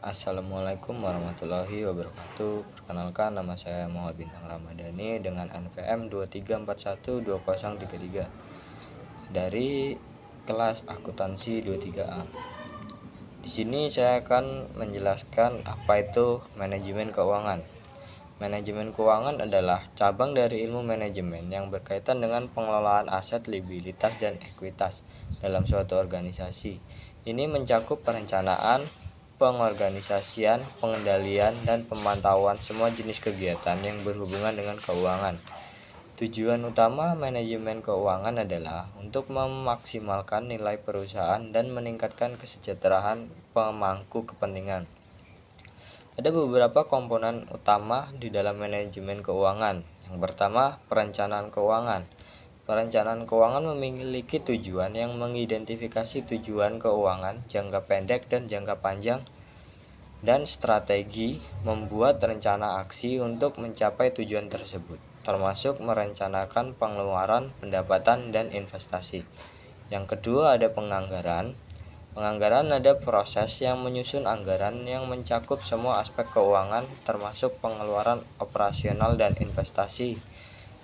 Assalamualaikum warahmatullahi wabarakatuh. Perkenalkan, nama saya Muhammad Bintang Ramadhani dengan NPM 23412033 dari kelas akuntansi 23A. Di sini saya akan menjelaskan apa itu manajemen keuangan. Manajemen keuangan adalah cabang dari ilmu manajemen yang berkaitan dengan pengelolaan aset, likuiditas, dan ekuitas dalam suatu organisasi. Ini mencakup perencanaan, pengorganisasian, pengendalian, dan pemantauan semua jenis kegiatan yang berhubungan dengan keuangan. Tujuan utama manajemen keuangan adalah untuk memaksimalkan nilai perusahaan dan meningkatkan kesejahteraan pemangku kepentingan. Ada beberapa komponen utama di dalam manajemen keuangan. Yang pertama, perencanaan keuangan. Perencanaan keuangan memiliki tujuan yang mengidentifikasi tujuan keuangan jangka pendek dan jangka panjang dan strategi membuat rencana aksi untuk mencapai tujuan tersebut, termasuk merencanakan pengeluaran, pendapatan, dan investasi. Yang kedua, ada penganggaran. Penganggaran ada proses yang menyusun anggaran yang mencakup semua aspek keuangan termasuk pengeluaran operasional dan investasi.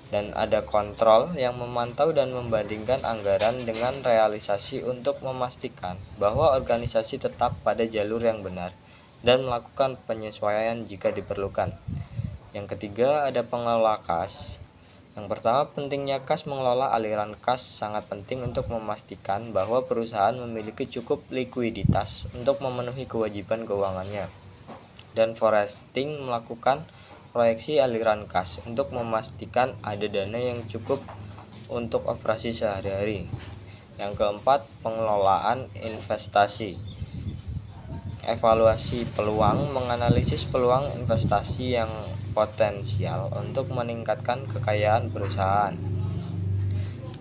Dan ada kontrol yang memantau dan membandingkan anggaran dengan realisasi untuk memastikan bahwa organisasi tetap pada jalur yang benar dan melakukan penyesuaian jika diperlukan. Yang ketiga, ada pengelola kas. Yang pertama, pentingnya kas. Mengelola aliran kas sangat penting untuk memastikan bahwa perusahaan memiliki cukup likuiditas untuk memenuhi kewajiban keuangannya. Dan forecasting, melakukan proyeksi aliran kas untuk memastikan ada dana yang cukup untuk operasi sehari-hari. Yang keempat, pengelolaan investasi. Evaluasi peluang, menganalisis peluang investasi yang potensial untuk meningkatkan kekayaan perusahaan.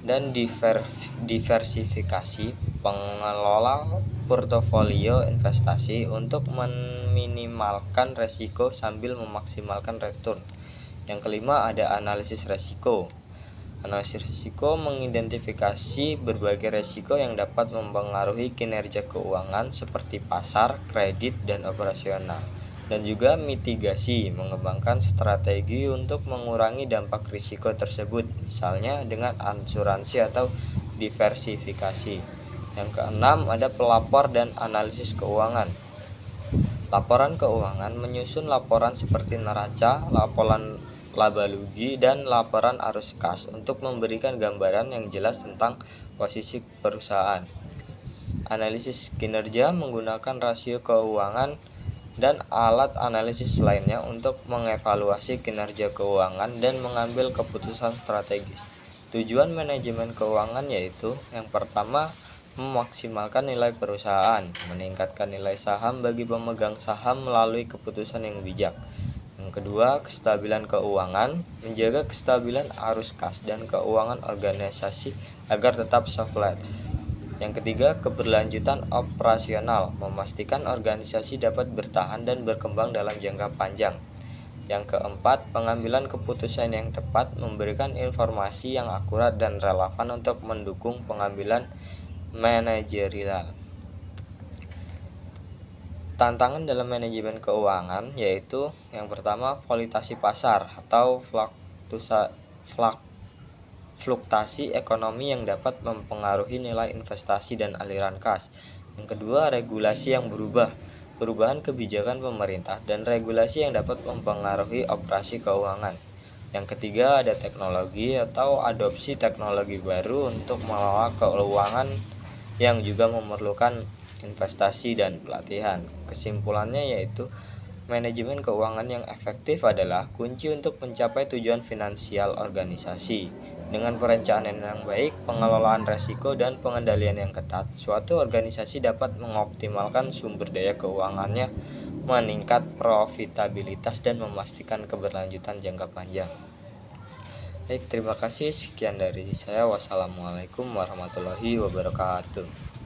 Dan diversifikasi, pengelola portofolio investasi untuk meminimalkan resiko sambil memaksimalkan return. Yang kelima, ada analisis resiko. Analisis risiko mengidentifikasi berbagai risiko yang dapat mempengaruhi kinerja keuangan seperti pasar, kredit, dan operasional. Dan juga mitigasi, mengembangkan strategi untuk mengurangi dampak risiko tersebut, misalnya dengan asuransi atau diversifikasi. Yang keenam, ada pelapor dan analisis keuangan. Laporan keuangan menyusun laporan seperti neraca, laporan laba rugi, dan laporan arus kas untuk memberikan gambaran yang jelas tentang posisi perusahaan. Analisis kinerja menggunakan rasio keuangan dan alat analisis lainnya untuk mengevaluasi kinerja keuangan dan mengambil keputusan strategis. Tujuan manajemen keuangan yaitu yang pertama, memaksimalkan nilai perusahaan, meningkatkan nilai saham bagi pemegang saham melalui keputusan yang bijak. Yang kedua, kestabilan keuangan, menjaga kestabilan arus kas dan keuangan organisasi agar tetap solid. Yang ketiga, keberlanjutan operasional, memastikan organisasi dapat bertahan dan berkembang dalam jangka panjang. Yang keempat, pengambilan keputusan yang tepat, memberikan informasi yang akurat dan relevan untuk mendukung pengambilan manajerial. Tantangan dalam manajemen keuangan yaitu yang pertama, volatilasi pasar atau fluktuasi ekonomi yang dapat mempengaruhi nilai investasi dan aliran kas. Yang kedua, regulasi yang berubah, perubahan kebijakan pemerintah dan regulasi yang dapat mempengaruhi operasi keuangan. Yang ketiga, ada teknologi atau adopsi teknologi baru untuk mengelola keuangan yang juga memerlukan investasi dan pelatihan. Kesimpulannya yaitu manajemen keuangan yang efektif adalah kunci untuk mencapai tujuan finansial organisasi. Dengan perencanaan yang baik, pengelolaan risiko, dan pengendalian yang ketat, suatu organisasi dapat mengoptimalkan sumber daya keuangannya, meningkat profitabilitas, dan memastikan keberlanjutan jangka panjang. Baik, terima kasih. Sekian dari saya. Wassalamualaikum warahmatullahi wabarakatuh.